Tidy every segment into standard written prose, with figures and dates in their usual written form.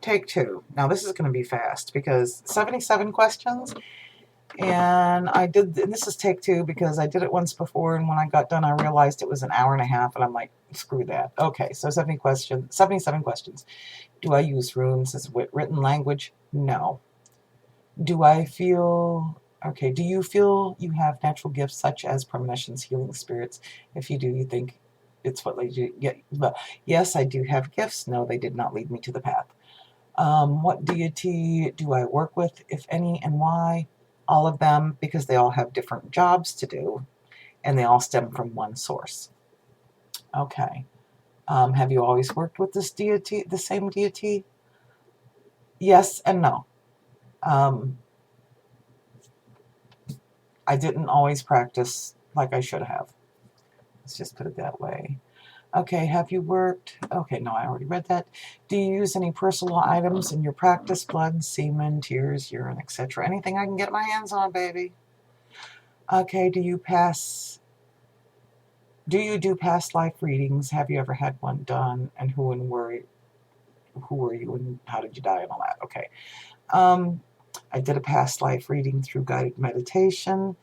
Take two. Now this is going to be fast because 77 questions, and this is take two because I did it once before, and when I got done I realized it was an hour and a half, and I'm like, screw that. Okay, so 77 questions. Do I use runes as written language? No. Do I feel... Okay, do you feel you have natural gifts such as premonitions, healing spirits? If you do, you think it's what led you... Yes, I do have gifts. No, they did not lead me to the path. What deity do I work with, if any, and why? All of them, because they all have different jobs to do, and they all stem from one source. Okay. Have you always worked with this deity, the same deity? Yes and no. I didn't always practice like I should have. Let's just put it that way. Okay, have you worked... Okay, no, I already read that. Do you use any personal items in your practice? Blood, semen, tears, urine, etc. Anything I can get my hands on, baby. Okay, do you do past life readings? Have you ever had one done? And who were you and how did you die and all that? Okay. I did a past life reading through guided meditation.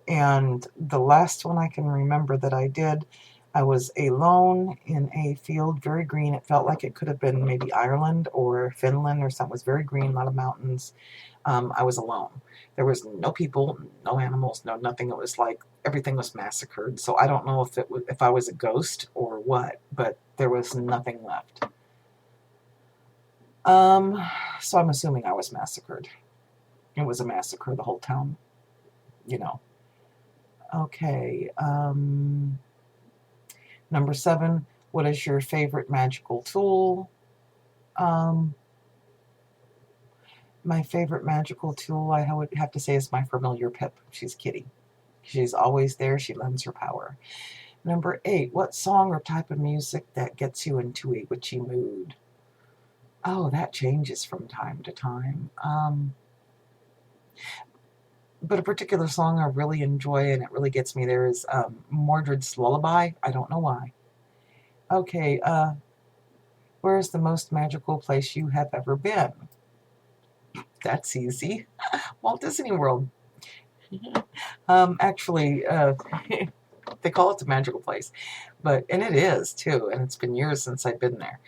And the last one I can remember that I did, I was alone in a field, very green. It felt like it could have been maybe Ireland or Finland or something. It was very green, a lot of mountains. I was alone. There was no people, no animals, no nothing. It was like everything was massacred. So I don't know if I was a ghost or what, but there was nothing left. So I'm assuming I was massacred. It was a massacre, the whole town, you know. Okay, number 7, what is your favorite magical tool? My favorite magical tool, I would have to say, is my familiar Pip. She's Kitty. She's always there. She lends her power. Number 8, what song or type of music that gets you into a witchy mood? Oh, that changes from time to time. But a particular song I really enjoy and it really gets me there is Mordred's Lullaby. I don't know why. Okay, where is the most magical place you have ever been? That's easy. Walt Disney World. Actually, they call it the magical place, and it is too, and it's been years since I've been there.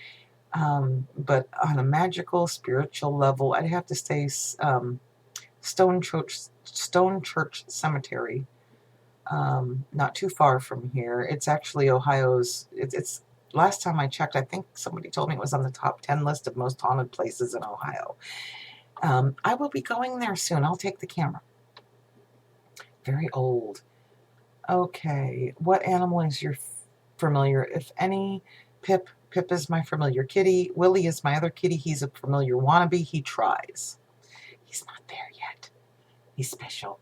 But on a magical, spiritual level, I'd have to say Stone Church Cemetery, not too far from here. It's actually Ohio's. It's last time I checked, I think somebody told me it was on the top 10 list of most haunted places in Ohio. I will be going there soon. I'll take the camera. Very old. Okay, what animal is your familiar, if any? Pip. Pip is my familiar kitty. Willie is my other kitty. He's a familiar wannabe. He tries. He's not there yet. He's special.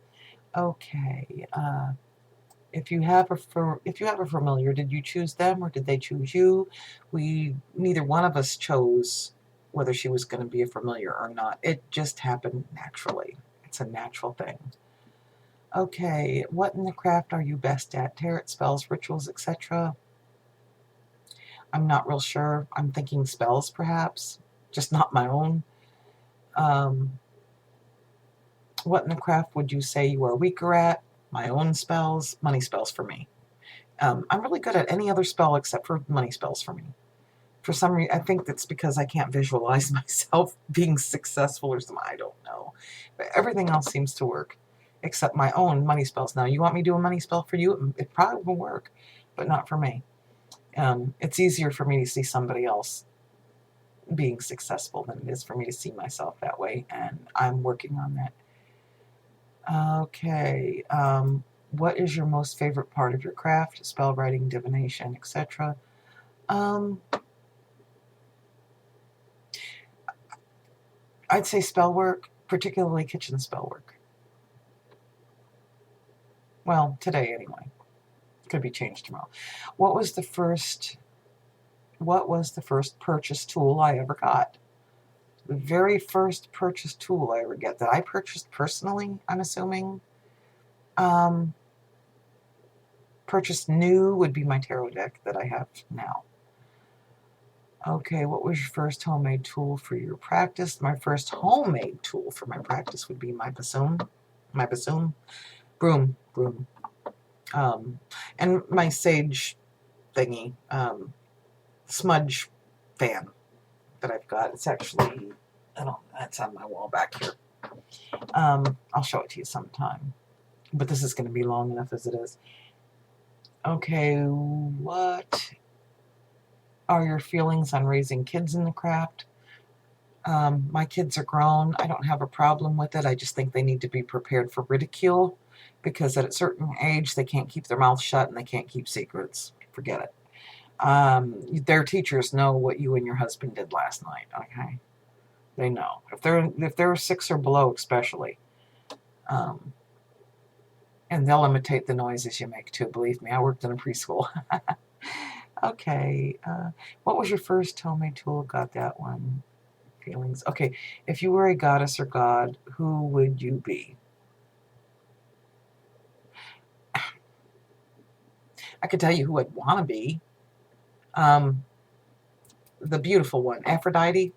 Okay. If you have a familiar, did you choose them or did they choose you? Neither one of us chose whether she was going to be a familiar or not. It just happened naturally. It's a natural thing. Okay, what in the craft are you best at? Tarot, spells, rituals, etc. I'm not real sure. I'm thinking spells, perhaps, just not my own. What in the craft would you say you are weaker at? My own spells, money spells for me. I'm really good at any other spell except for money spells for me. For some reason, I think that's because I can't visualize myself being successful or something. I don't know. But everything else seems to work, except my own money spells. Now, you want me to do a money spell for you? It probably will work, but not for me. It's easier for me to see somebody else being successful than it is for me to see myself that way, and I'm working on that. Okay, what is your most favorite part of your craft? Spell writing, divination, etc. I'd say spell work, particularly kitchen spell work. Well, today anyway. Could be changed tomorrow. What was the first purchase tool I ever got? The very first purchase tool I ever get that I purchased personally, I'm assuming. Purchased new would be my tarot deck that I have now. Okay, what was your first homemade tool for your practice? My first homemade tool for my practice would be my bassoon, broom, um, and my sage thingy, smudge fan that I've got. It's actually, I don't, that's on my wall back here. I'll show it to you sometime, but this is going to be long enough as it is. Okay, what are your feelings on raising kids in the craft? My kids are grown. I don't have a problem with it. I just think they need to be prepared for ridicule because at a certain age they can't keep their mouth shut and they can't keep secrets. Forget it. Their teachers know what you and your husband did last night. Okay, they know if they're 6 or below, especially, um, and they'll imitate the noises you make too. Believe me, I worked in a preschool. Okay, what was your first homemade tool? Got that one. Feelings. Okay, if you were a goddess or god, who would you be? I could tell you who I'd want to be. Um, the beautiful one, Aphrodite,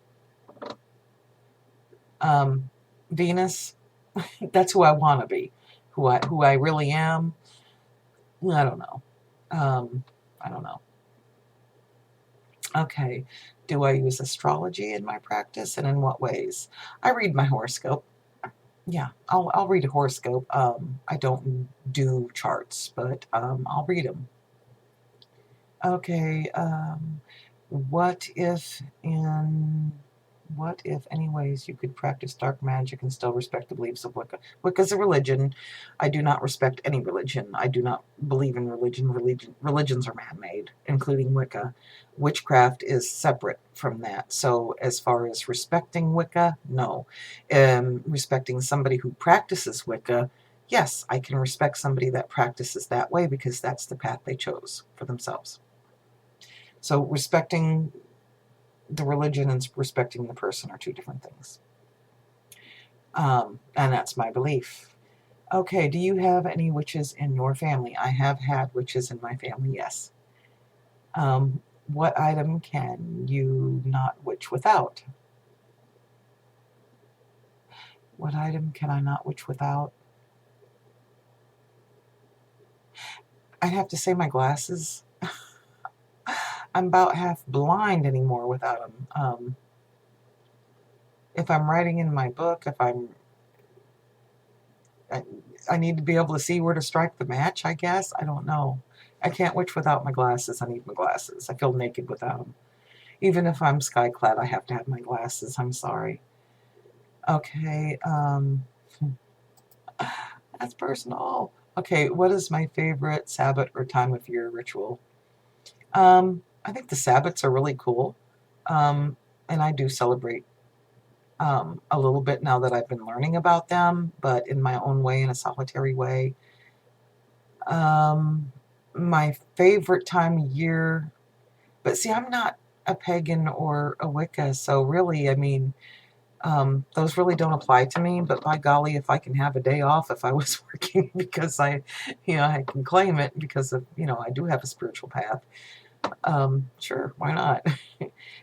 um, Venus. That's who I want to be. Who I really am. I don't know. I don't know. Okay. Do I use astrology in my practice, and in what ways? I read my horoscope. Yeah, I'll read a horoscope. I don't do charts, but I'll read them. Okay, what if in what if any ways you could practice dark magic and still respect the beliefs of Wicca? Wicca's a religion. I do not respect any religion. I do not believe in religion. Religions are man-made, including Wicca. Witchcraft is separate from that. So as far as respecting Wicca, no. Respecting somebody who practices Wicca, yes, I can respect somebody that practices that way because that's the path they chose for themselves. So respecting the religion and respecting the person are two different things. And that's my belief. Okay, do you have any witches in your family? I have had witches in my family, yes. What item can you not witch without? What item can I not witch without? I'd have to say my glasses. I'm about half blind anymore without them. If I'm writing in my book, if I need to be able to see where to strike the match, I guess. I don't know. I can't witch without my glasses. I need my glasses. I feel naked without them. Even if I'm skyclad, I have to have my glasses. I'm sorry. Okay, that's personal. Okay, what is my favorite Sabbath or time of year ritual? I think the Sabbats are really cool. And I do celebrate a little bit now that I've been learning about them, but in my own way, in a solitary way. My favorite time of year, but see, I'm not a pagan or a Wicca, so really, I mean, those really don't apply to me, but by golly, if I can have a day off if I was working because I can claim it because of, I do have a spiritual path. Sure, why not?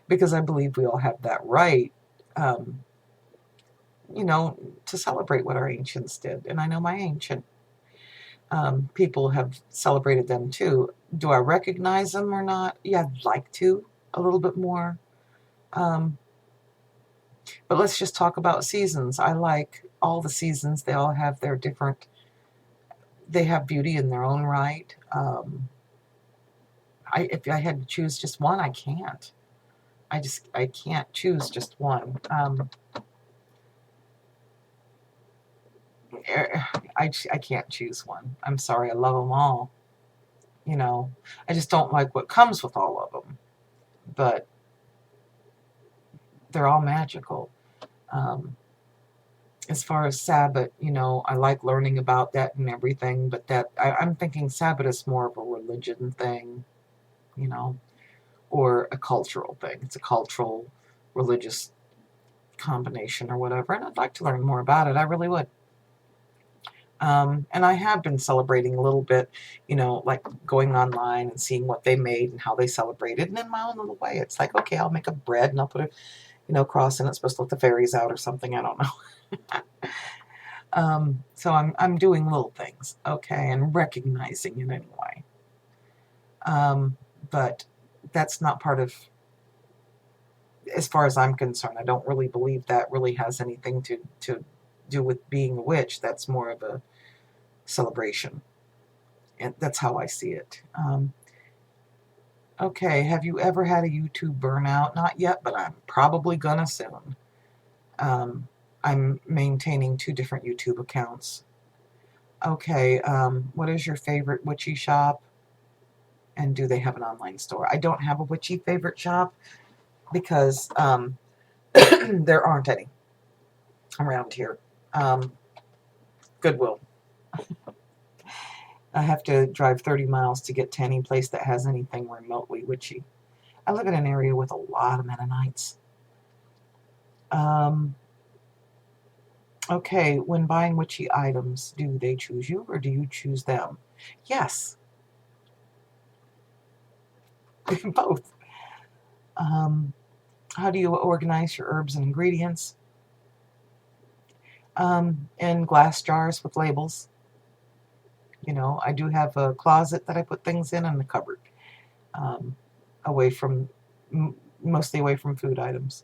Because I believe we all have that right, um, to celebrate what our ancients did. And I know my ancient people have celebrated them too. Do I recognize them or not? Yeah, I'd like to a little bit more. Um, but let's just talk about seasons. I like all the seasons. They all have their different, they have beauty in their own right. If I had to choose just one, I can't. I can't choose just one. I can't choose one. I'm sorry. I love them all. I just don't like what comes with all of them. But they're all magical. Um, as far as Sabbath, I like learning about that and everything, but I'm thinking Sabbath is more of a religion thing, you know, or a cultural thing. It's a cultural, religious combination or whatever, and I'd like to learn more about it. I really would. And I have been celebrating a little bit, you know, like going online and seeing what they made and how they celebrated. And in my own little way, it's like, okay, I'll make a bread and I'll put a, you know, cross in it. It's supposed to let the fairies out or something. I don't know. So I'm doing little things, okay, and recognizing it anyway. But that's not part of, as far as I'm concerned, I don't really believe that really has anything to do with being a witch. That's more of a celebration. And that's how I see it. Okay, have you ever had a YouTube burnout? Not yet, but I'm probably gonna soon. I'm maintaining 2 different YouTube accounts. Okay, what is your favorite witchy shop? And do they have an online store? I don't have a witchy favorite shop because there aren't any around here. Goodwill. I have to drive 30 miles to get to any place that has anything remotely witchy. I live in an area with a lot of Mennonites. Okay, when buying witchy items, do they choose you or do you choose them? Yes, both. How do you organize your herbs and ingredients? In glass jars with labels. You know, I do have a closet that I put things in and a cupboard, away from, mostly away from food items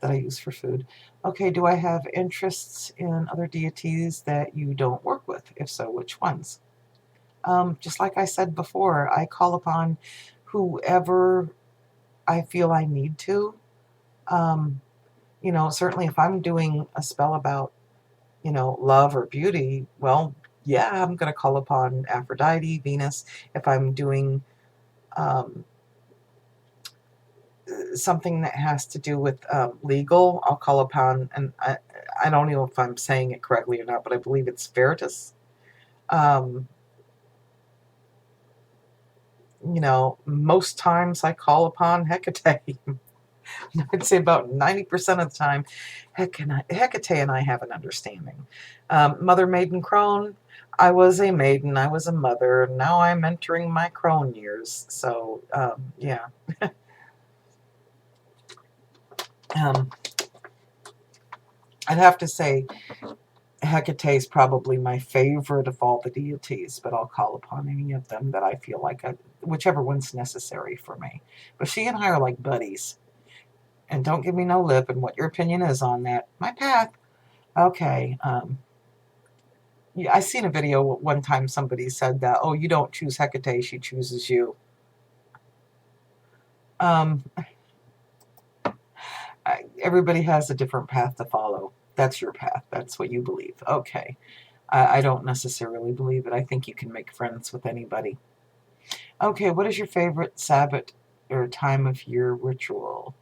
that I use for food. Okay, do I have interests in other deities that you don't work with? If so, which ones? Just like I said before, I call upon whoever I feel I need to. You know, certainly if I'm doing a spell about, you know, love or beauty, well, yeah, I'm going to call upon Aphrodite, Venus. If I'm doing um, something that has to do with legal, I'll call upon, and I don't know if I'm saying it correctly or not, but I believe it's Veritas. Um, you know, most times I call upon Hecate. I'd say about 90% of the time, Hecate and I have an understanding. Mother Maiden Crone, I was a maiden, I was a mother, now I'm entering my crone years. So, yeah. Um, I'd have to say Hecate is probably my favorite of all the deities, but I'll call upon any of them that I feel like, whichever one's necessary for me. But she and I are like buddies. And don't give me no lip and what your opinion is on that. My path. Okay. Yeah, I seen a video one time somebody said that, oh, you don't choose Hecate, she chooses you. Um, Everybody has a different path to follow. That's your path. That's what you believe. Okay. I don't necessarily believe it. I think you can make friends with anybody. Okay, what is your favorite Sabbath or time of year ritual?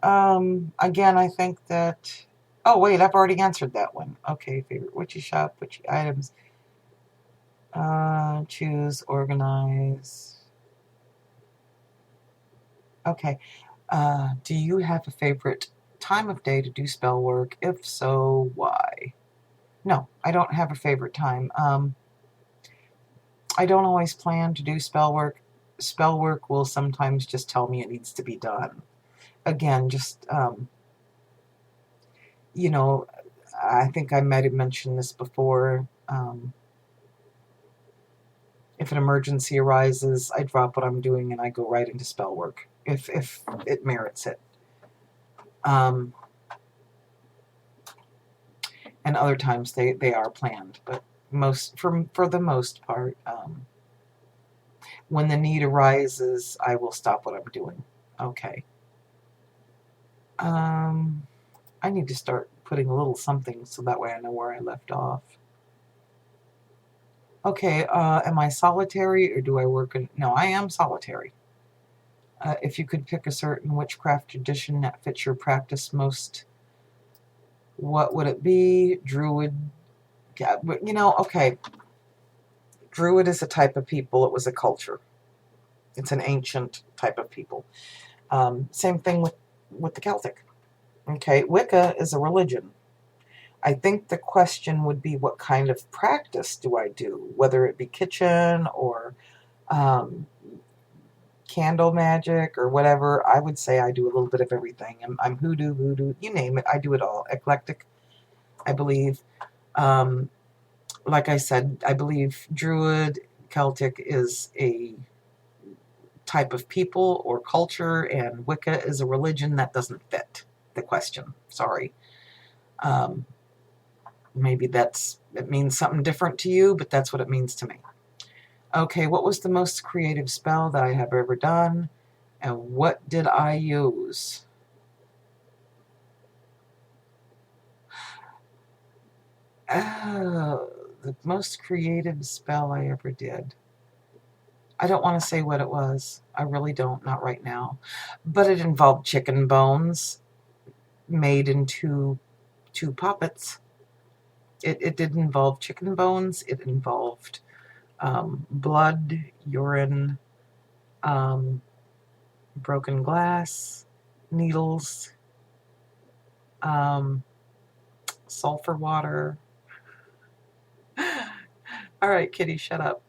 Again, I think that... Oh, wait, I've already answered that one. Okay, favorite witchy shop, witchy items. Choose, organize. Okay. Do you have a favorite time of day to do spell work? If so, why? No, I don't have a favorite time. I don't always plan to do spell work. Spell work will sometimes just tell me it needs to be done. Again, just, you know, I think I might have mentioned this before. If an emergency arises, I drop what I'm doing and I go right into spell work if it merits it. And other times they are planned, but for the most part, when the need arises, I will stop what I'm doing. Okay. I need to start putting a little something so that way I know where I left off. Okay, am I solitary or do I work in... No, I am solitary. If you could pick a certain witchcraft tradition that fits your practice most, what would it be? Druid? Yeah, you know, okay. Druid is a type of people. It was a culture. It's an ancient type of people. Same thing with the Celtic. Okay, Wicca is a religion. I think the question would be, what kind of practice do I do? Whether it be kitchen or um, candle magic or whatever. I would say I do a little bit of everything. I'm hoodoo, voodoo, you name it. I do it all. Eclectic, I believe. Um, like I said, I believe Druid Celtic is a type of people or culture, and Wicca is a religion. That doesn't fit the question. Sorry. Um, maybe it means something different to you, but that's what it means to me. Okay, what was the most creative spell that I have ever done, and what did I use? Oh, the most creative spell I ever did. I don't want to say what it was. I really don't, not right now. But it involved chicken bones made into two puppets. It did involve chicken bones. It involved blood, urine, um, broken glass, needles, um, sulfur water. All right, Kitty, shut up.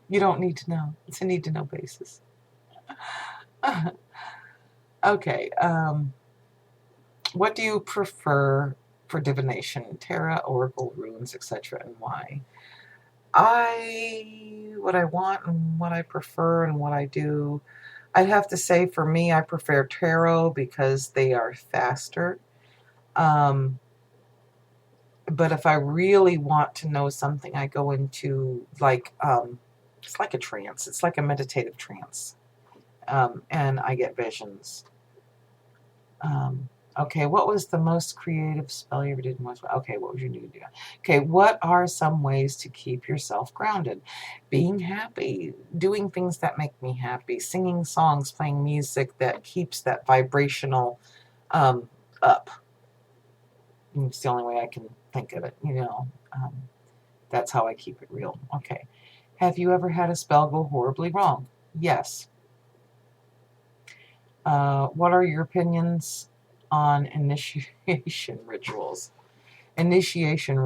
You don't need to know. It's a need to know basis. Okay, what do you prefer for divination? Tarot, oracle, runes, etc., and why? What I want and what I prefer and what I do, I'd have to say for me, I prefer tarot because they are faster. Um, but if I really want to know something, I go into it's like a trance. It's like a meditative trance. And I get visions. Um, okay, what was the most creative spell you ever did? Okay, what would you do? Okay, what are some ways to keep yourself grounded? Being happy, doing things that make me happy, singing songs, playing music that keeps that vibrational um, up. It's the only way I can think of it. That's how I keep it real. Okay. Have you ever had a spell go horribly wrong? Yes. What are your opinions on initiation rituals? Initiation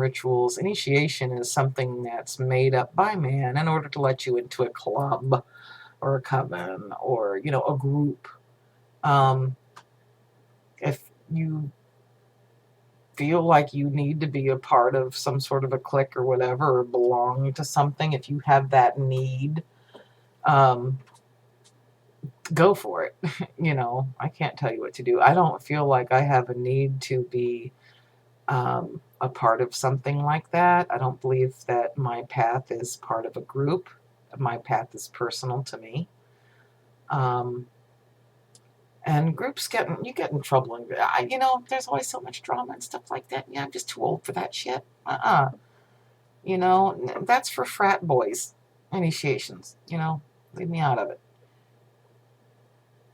is something that's made up by man in order to let you into a club or a coven or, a group. Um, if you feel like you need to be a part of some sort of a clique or whatever, or belong to something, if you have that need, um, go for it. I can't tell you what to do. I don't feel like I have a need to be a part of something like that. I don't believe that my path is part of a group. My path is personal to me. Um, and groups you get in trouble. And there's always so much drama and stuff like that. Yeah, I'm just too old for that shit. That's for frat boys, initiations. Leave me out of it.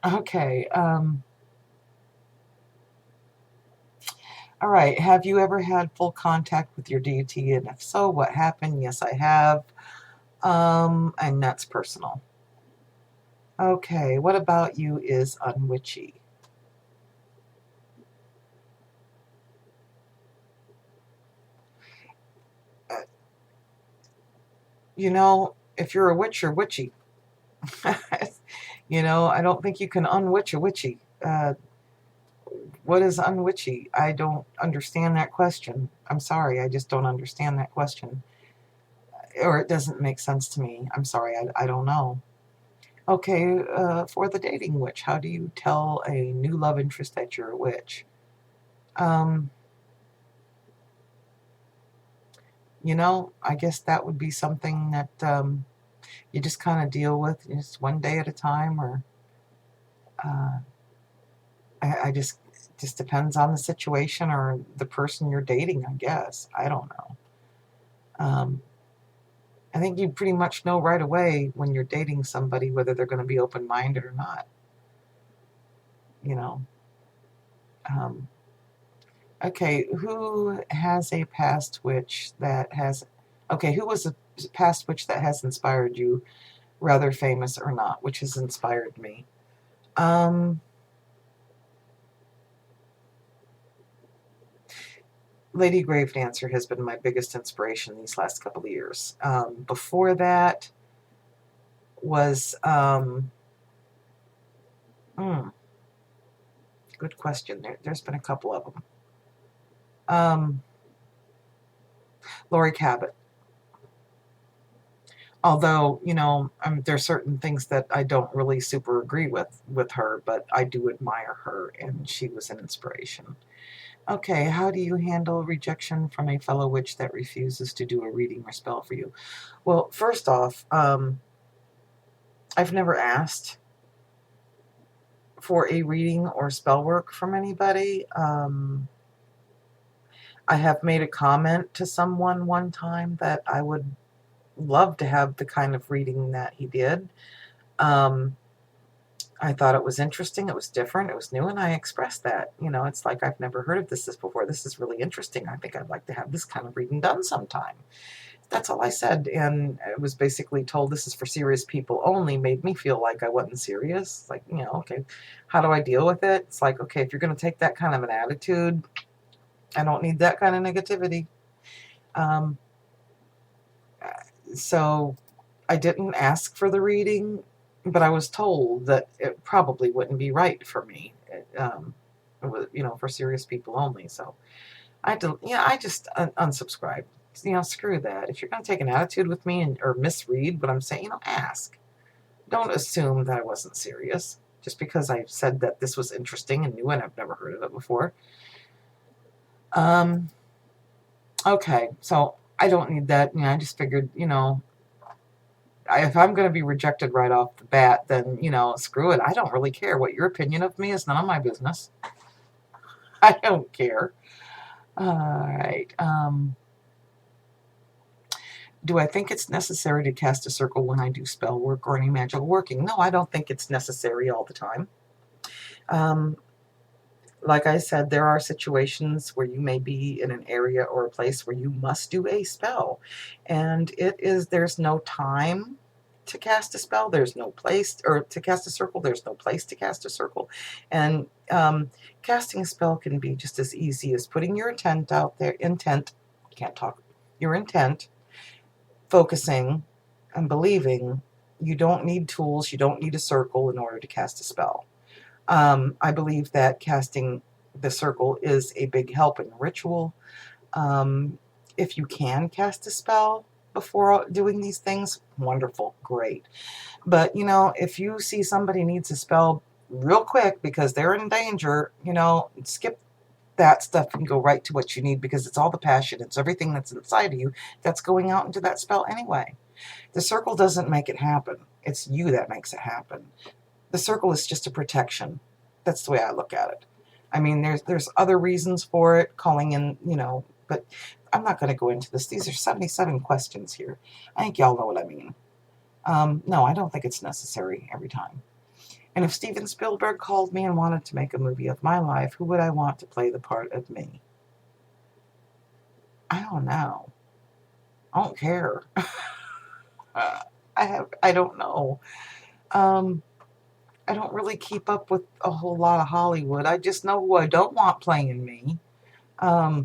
Okay. All right. Have you ever had full contact with your deity? And if so, what happened? Yes, I have. And that's personal. Okay. What about you is unwitchy? Uh, if you're a witch, you're witchy. I don't think you can unwitch a witchy. What is unwitchy? I don't understand that question. I'm sorry. I just don't understand that question. Or it doesn't make sense to me. I'm sorry. I don't know. Okay, for the dating witch, how do you tell a new love interest that you're a witch? Um, I guess that would be something that you just kind of deal with just one day at a time, or uh, I just depends on the situation or the person you're dating, I guess. I don't know. Um, I think you pretty much know right away when you're dating somebody whether they're going to be open-minded or not. You know. Um, okay, who has a past witch that has? Okay, who was a past witch that has inspired you, rather famous or not? Which has inspired me. Um, Lady Gravedancer has been my biggest inspiration these last couple of years. Before that was, hmm, good question. There's been a couple of them. Lori Cabot. Although, there's certain things that I don't really super agree with her, but I do admire her, and she was an inspiration. Okay, how do you handle rejection from a fellow witch that refuses to do a reading or spell for you? Well, first off, I've never asked for a reading or spell work from anybody. I have made a comment to someone one time that I would love to have the kind of reading that he did. I thought it was interesting, it was different, it was new, and I expressed that. It's like, I've never heard of this before. This is really interesting. I think I'd like to have this kind of reading done sometime. That's all I said, and I was basically told this is for serious people only. Made me feel like I wasn't serious. Like, okay, how do I deal with it? It's like, okay, if you're going to take that kind of an attitude, I don't need that kind of negativity. So I didn't ask for the reading, but I was told that it probably wouldn't be right for me. It was, for serious people only. So I just unsubscribed. Screw that. If you're going to take an attitude with me or misread what I'm saying, ask. Don't assume that I wasn't serious just because I said that this was interesting and new and I've never heard of it before. Okay, so I don't need that. I just figured, if I'm going to be rejected right off the bat, then, screw it. I don't really care. What your opinion of me is none of my business. I don't care. All right. Do I think it's necessary to cast a circle when I do spell work or any magical working? No, I don't think it's necessary all the time. Like I said, there are situations where you may be in an area or a place where you must do a spell. And there's no time to cast a spell. There's no place, or to cast a circle, there's no place to cast a circle. And casting a spell can be just as easy as putting your intent out there, your intent, focusing, and believing. You don't need tools, you don't need a circle in order to cast a spell. I believe that casting the circle is a big help in ritual. If you can cast a spell before doing these things, wonderful, great. But, if you see somebody needs a spell real quick because they're in danger, skip that stuff and go right to what you need, because it's all the passion, it's everything that's inside of you that's going out into that spell anyway. The circle doesn't make it happen. It's you that makes it happen. The circle is just a protection. That's the way I look at it. I mean, there's other reasons for it, calling in, but I'm not going to go into this. These are 77 questions here. I think y'all know what I mean. No, I don't think it's necessary every time. And if Steven Spielberg called me and wanted to make a movie of my life, who would I want to play the part of me? I don't know. I don't care. I don't know. I don't really keep up with a whole lot of Hollywood. I just know who I don't want playing me. Yeah,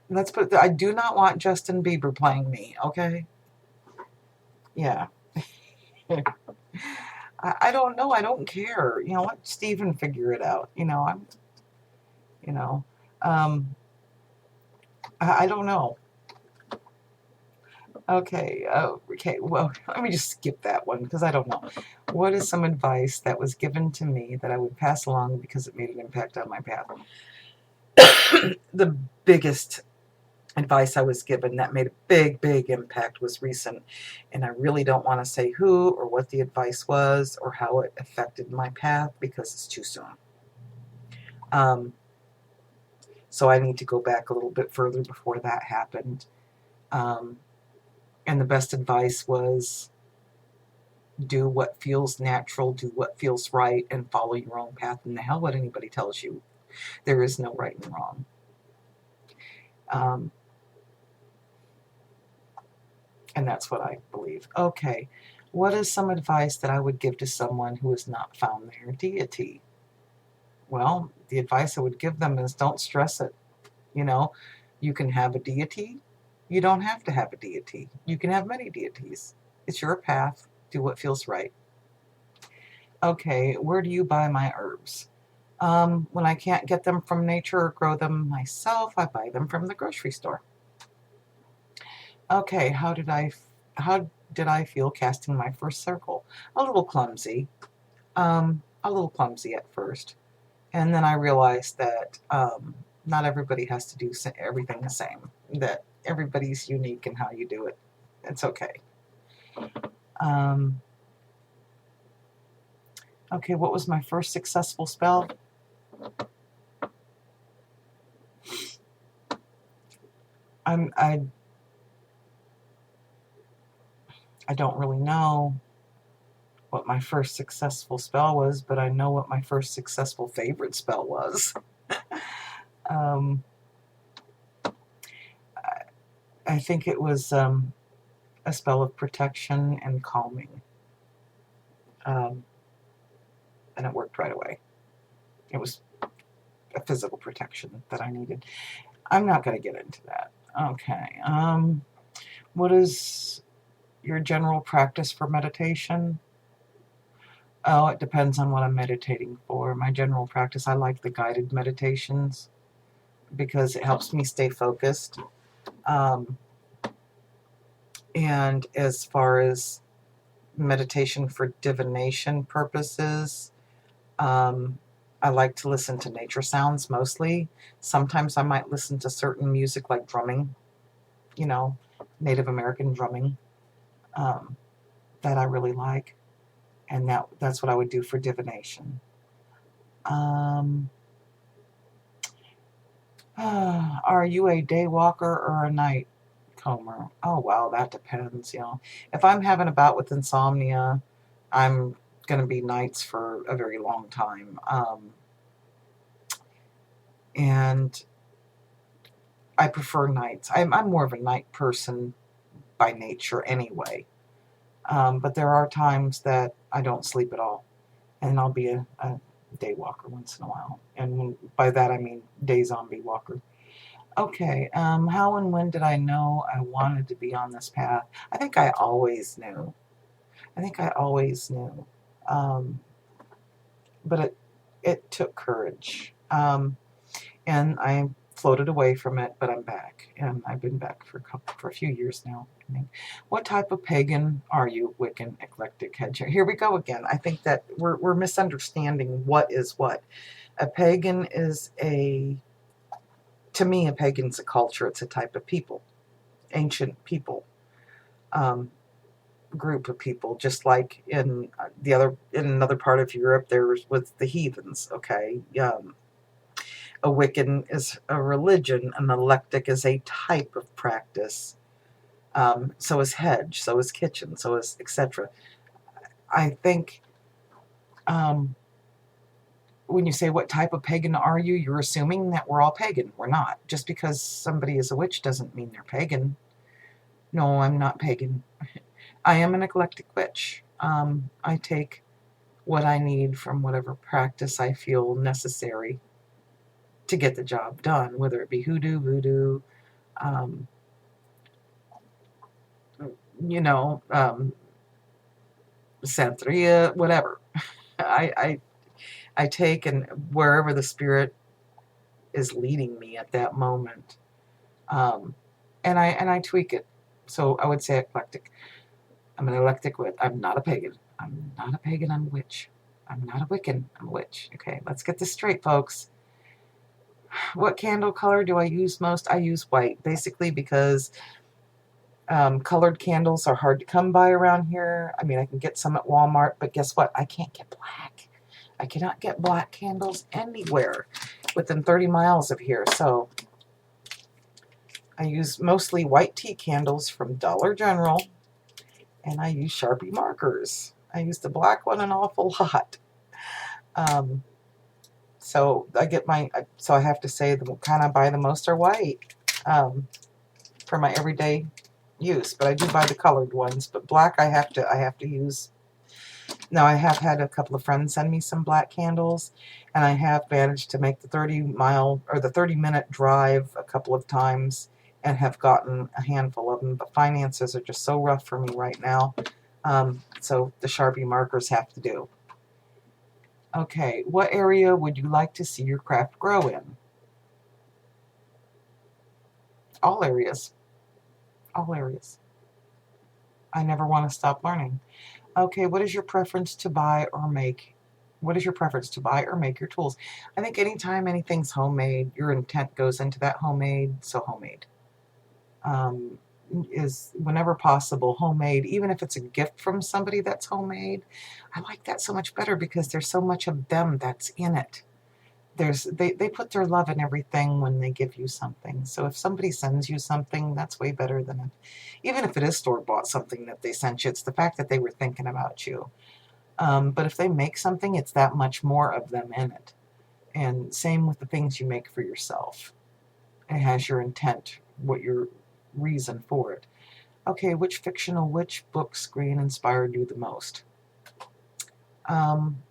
let's put I do not want Justin Bieber playing me, okay? Yeah. I don't know. I don't care. Let Steven figure it out. You know, um, I don't know. Okay, well, let me just skip that one because I don't know. What is some advice that was given to me that I would pass along because it made an impact on my path? The biggest advice I was given that made a big, big impact was recent, and I really don't want to say who or what the advice was or how it affected my path because it's too soon. So I need to go back a little bit further before that happened. And the best advice was do what feels natural, do what feels right, and follow your own path. And the hell what anybody tells you. There is no right and wrong. And that's what I believe. Okay, what is some advice that I would give to someone who has not found their deity? Well, the advice I would give them is don't stress it. You know, you can have a deity. You don't have to have a deity. You can have many deities. It's your path. Do what feels right. Okay, where do you buy my herbs? When I can't get them from nature or grow them myself, I buy them from the grocery store. Okay, how did I feel casting my first circle? A little clumsy. A little clumsy at first. And then I realized that not everybody has to do everything the same, that everybody's unique in how you do it. It's okay. Okay, what was my first successful spell? I don't really know what my first successful spell was, but I know what my first successful favorite spell was. I think it was a spell of protection and calming. And it worked right away. It was a physical protection that I needed. I'm not going to get into that. Okay. What is your general practice for meditation? Oh, it depends on what I'm meditating for. My general practice, I like the guided meditations because it helps me stay focused. And as far as meditation for divination purposes, I like to listen to nature sounds mostly. Sometimes I might listen to certain music like drumming, you know, Native American drumming, that I really like. And that's what I would do for divination. Are you a day walker or a night comer? Oh, wow, that depends, you know. If I'm having a bout with insomnia, I'm going to be nights for a very long time. And I prefer nights. I'm more of a night person by nature anyway. But there are times that I don't sleep at all. And I'll be a day walker once in a while. And by that I mean day zombie walker. Okay, how and when did I know I wanted to be on this path? I think I always knew. But it took courage. And I floated away from it, but I'm back. And I've been back for a few years now. I think. What type of pagan are you, Wiccan, eclectic, hedge? Here we go again. I think that we're misunderstanding what is what. A pagan is to me, a pagan's a culture. It's a type of people, ancient people, group of people. Just like in another part of Europe, there was the heathens. Okay, a Wiccan is a religion. An eclectic is a type of practice. So is hedge. So is kitchen. So is etc. I think. When you say what type of pagan are you, you're assuming that we're all pagan. We're not. Just because somebody is a witch doesn't mean they're pagan. No, I'm not pagan. I am an eclectic witch. I take what I need from whatever practice I feel necessary to get the job done, whether it be hoodoo, voodoo, Santeria, whatever. I take and wherever the spirit is leading me at that moment, and I tweak it. So I would say eclectic. I'm an eclectic witch. I'm not a pagan. I'm not a pagan. I'm a witch. I'm not a Wiccan. I'm a witch. Okay, let's get this straight, folks. What candle color do I use most? I use white, basically because colored candles are hard to come by around here. I mean, I can get some at Walmart, but guess what? I can't get black. I cannot get black candles anywhere within 30 miles of here. So I use mostly white tea candles from Dollar General, and I use Sharpie markers. I use the black one an awful lot. So I have to say the kind I buy the most are white for my everyday use. But I do buy the colored ones. But black I have to use Now, I have had a couple of friends send me some black candles, and I have managed to make the 30-mile or the 30-minute drive a couple of times and have gotten a handful of them, but finances are just so rough for me right now. So the Sharpie markers have to do. Okay, what area would you like to see your craft grow in? All areas. All areas. I never want to stop learning. Okay, what is your preference to buy or make? What is your preference to buy or make your tools? I think anytime anything's homemade, your intent goes into that homemade, so homemade. Is whenever possible homemade, even if it's a gift from somebody that's homemade. I like that so much better because there's so much of them that's in it. They put their love in everything when they give you something. So if somebody sends you something, that's way better than even if it is store-bought something that they sent you. It's the fact that they were thinking about you. But if they make something, it's that much more of them in it. And same with the things you make for yourself. It has your intent, what your reason for it. Okay, which fictional witch book screen inspired you the most? Um,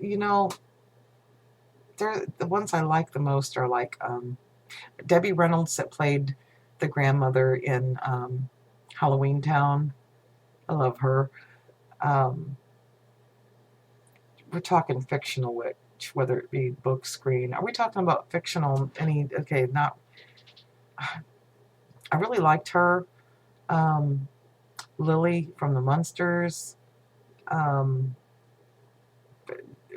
you know, the ones I like the most are like Debbie Reynolds that played the grandmother in Halloween Town. I love her. Um, we're talking fictional witch, whether it be book screen. Are we talking about fictional? Okay, not. I really liked her. Um, Lily from the Munsters. Um,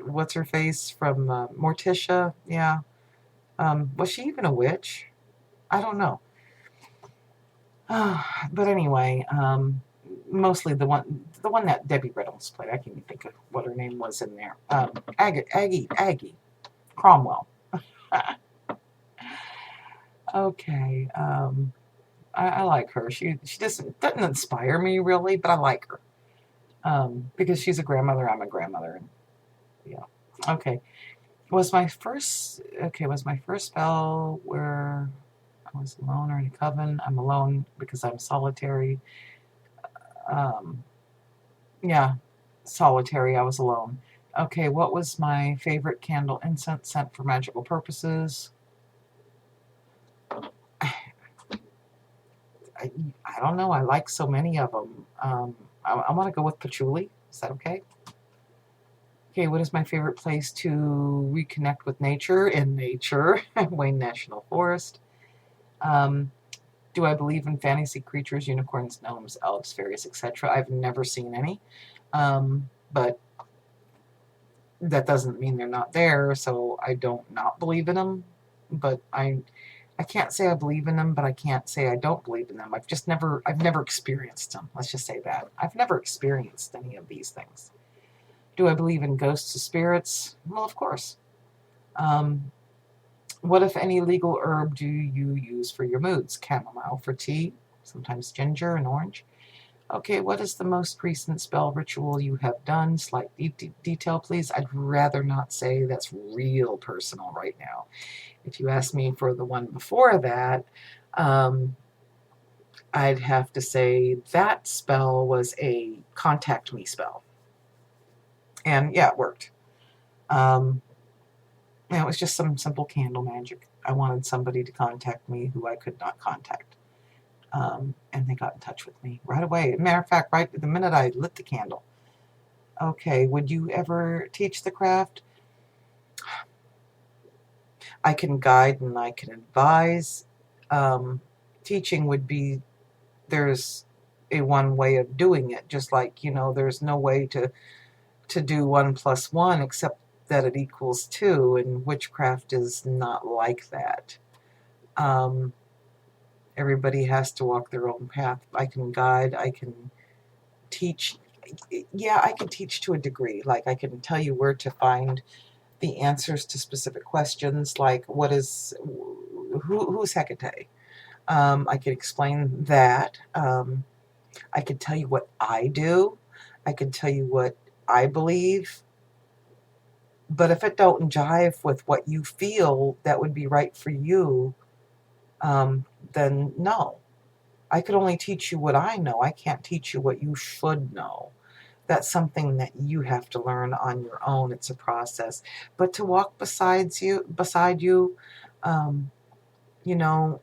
what's her face from Morticia? Yeah. Was she even a witch? I don't know. But anyway, mostly the one that Debbie Reynolds played. I can't even think of what her name was in there. Aggie Cromwell. Okay. I like her. She doesn't inspire me really, but I like her. Because she's a grandmother, I'm a grandmother, and yeah. Okay. Was my first spell where I was alone or in a coven? I'm alone because I'm solitary. Um, yeah, solitary. I was alone. Okay, what was my favorite candle incense scent for magical purposes? I don't know. I like so many of them. I want to go with patchouli. Is that okay? Okay, what is my favorite place to reconnect with nature? In nature, Wayne National Forest. Um, do I believe in fantasy creatures, unicorns, gnomes, elves, fairies, etc.? I've never seen any, but that doesn't mean they're not there, so I don't not believe in them. But I can't say I believe in them, but I can't say I don't believe in them. I've never experienced them. Let's just say that. I've never experienced any of these things. Do I believe in ghosts or spirits? Well, of course. Um, what, if any, legal herb do you use for your moods? Chamomile for tea, sometimes ginger and orange. Okay, what is the most recent spell ritual you have done? Slight detail, please. I'd rather not say. That's real personal right now. If you ask me for the one before that, I'd have to say that spell was a contact me spell. And yeah, it worked. It was just some simple candle magic. I wanted somebody to contact me who I could not contact. And they got in touch with me right away. Matter of fact, right the minute I lit the candle. Okay, would you ever teach the craft? I can guide and I can advise. Teaching would be, there's a one way of doing it, just like, there's no way to do 1 + 1 except that it equals 2, and witchcraft is not like that. Everybody has to walk their own path. I can guide, I can teach. Yeah, I can teach to a degree. Like, I can tell you where to find the answers to specific questions, like who's Hecate? I could explain that. I could tell you what I do. I could tell you what I believe. But if it don't jive with what you feel that would be right for you, then no. I could only teach you what I know. I can't teach you what you should know. That's something that you have to learn on your own. It's a process. But to walk beside you, um, you know,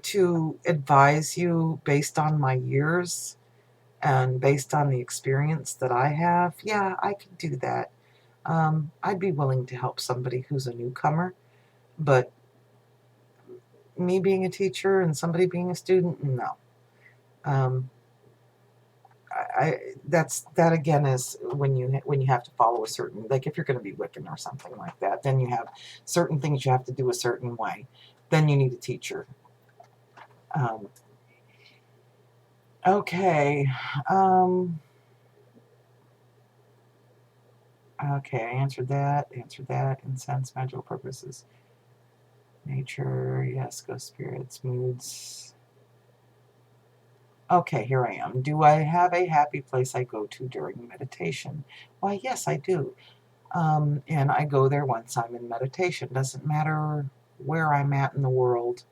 to advise you based on my years and based on the experience that I have, yeah, I could do that. I'd be willing to help somebody who's a newcomer, but me being a teacher and somebody being a student, no. Um, that again is when you have to follow a certain, like if you're going to be Wiccan or something like that, then you have certain things you have to do a certain way. Then you need a teacher. Um, okay. Um, okay, I answered that. Answered that. Incense, magical purposes. Nature, yes, ghost spirits, moods. Okay, here I am. Do I have a happy place I go to during meditation? Why, yes, I do. And I go there once I'm in meditation. Doesn't matter where I'm at in the world.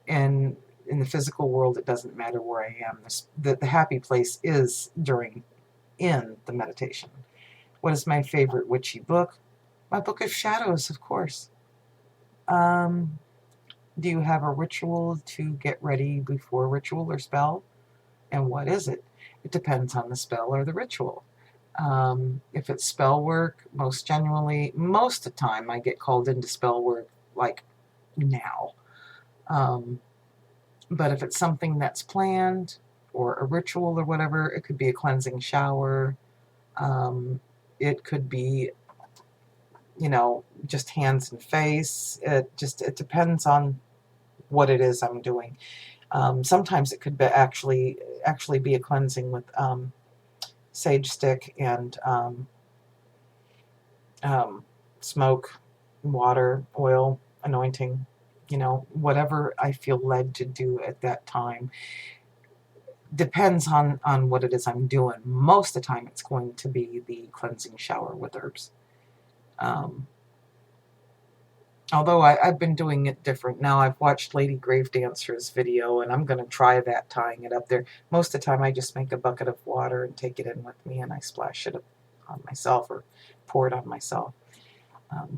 And in the physical world, it doesn't matter where I am. The happy place is in the meditation. What is my favorite witchy book? My Book of Shadows, of course. Um, do you have a ritual to get ready before ritual or spell? And what is it? It depends on the spell or the ritual. If it's spell work, most of the time I get called into spell work like now. But if it's something that's planned or a ritual or whatever, it could be a cleansing shower. It could be, just hands and face. It depends on what it is I'm doing. Sometimes it could be actually be a cleansing with sage stick and smoke, water, oil, anointing, whatever I feel led to do at that time. Depends on what it is I'm doing. Most of the time it's going to be the cleansing shower with herbs. Although I've been doing it different now. I've watched Lady Grave Dancer's video, and I'm going to try that, tying it up there. Most of the time I just make a bucket of water and take it in with me, and I splash it on myself or pour it on myself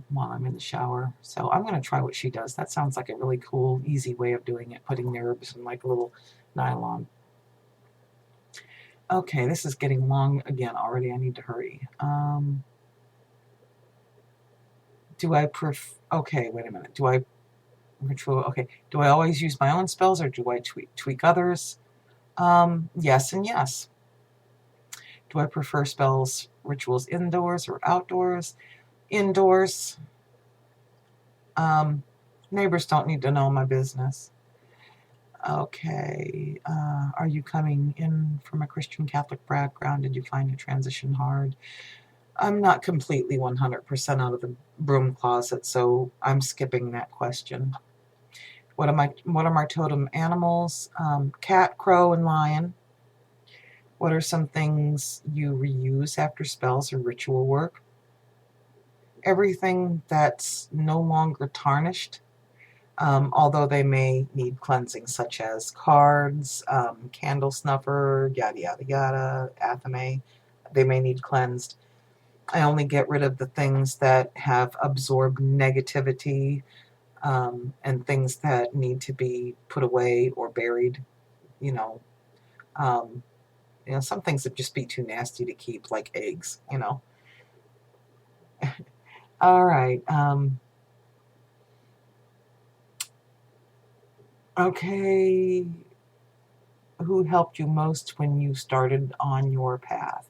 while I'm in the shower. So I'm going to try what she does. That sounds like a really cool, easy way of doing it, putting the herbs in like a little nylon. Okay, this is getting long again already. I need to hurry. Okay, wait a minute. Okay, do I always use my own spells or do I tweak others? Yes and yes. Do I prefer spells, rituals indoors or outdoors? Indoors. Neighbors don't need to know my business. Okay. Are you coming in from a Christian Catholic background? Did you find the transition hard? I'm not completely 100% out of the broom closet, so I'm skipping that question. What are my totem animals? Cat, crow, and lion. What are some things you reuse after spells or ritual work? Everything that's no longer tarnished, although they may need cleansing, such as cards, candle snuffer, yada yada yada, athame. They may need cleansed. I only get rid of the things that have absorbed negativity, and things that need to be put away or buried. You know, um, some things would just be too nasty to keep, like eggs. All right. Okay. Who helped you most when you started on your path?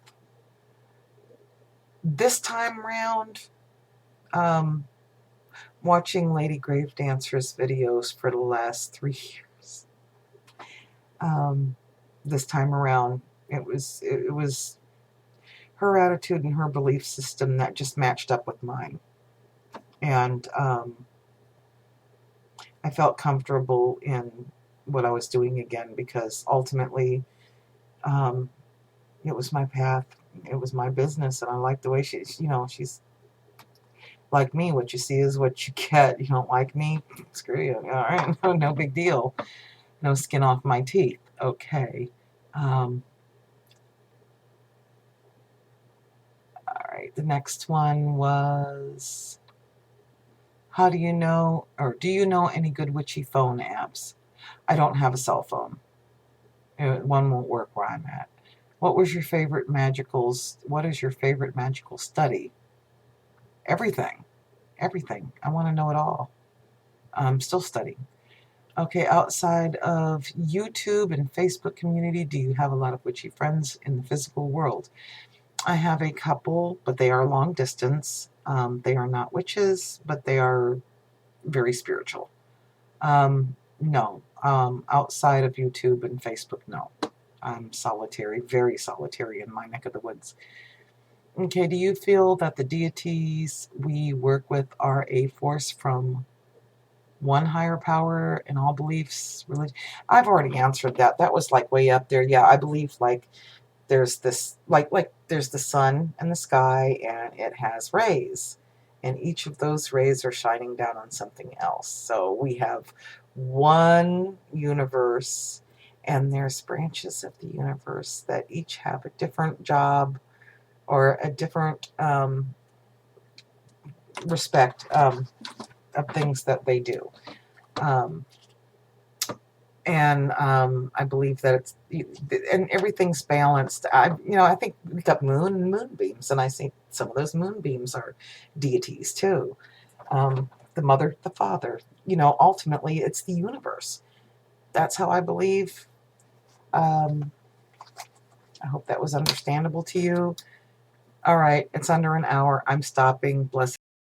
This time around, watching Lady Grave Dancer's videos for the last 3 years. This time around, it was her attitude and her belief system that just matched up with mine. And I felt comfortable in what I was doing again, because ultimately it was my path, it was my business, and I liked the way she's like me. What you see is what you get. You don't like me? Screw you. All right, no big deal. No skin off my teeth. Okay. Um, all right. The next one was, how do you know, or do you know any good witchy phone apps? I don't have a cell phone. One won't work where I'm at. What is your favorite magical study? Everything. Everything. I want to know it all. I'm still studying. Okay, outside of YouTube and Facebook community, do you have a lot of witchy friends in the physical world? I have a couple, but they are long distance. They are not witches, but they are very spiritual. No, outside of YouTube and Facebook, no. I'm solitary, very solitary in my neck of the woods. Okay, do you feel that the deities we work with are a force from one higher power in all beliefs, religion? I've already answered that. That was like way up there. Yeah, I believe like there's this, like there's the sun and the sky, and it has rays, and each of those rays are shining down on something else. So we have one universe, and there's branches of the universe that each have a different job or a different respect of things that they do. Um, and I believe that it's, and everything's balanced. I think we got moon and moonbeams, and I think some of those moonbeams are deities too. The mother, the father. Ultimately, it's the universe. That's how I believe. Um, I hope that was understandable to you. All right, it's under an hour. I'm stopping. Bless.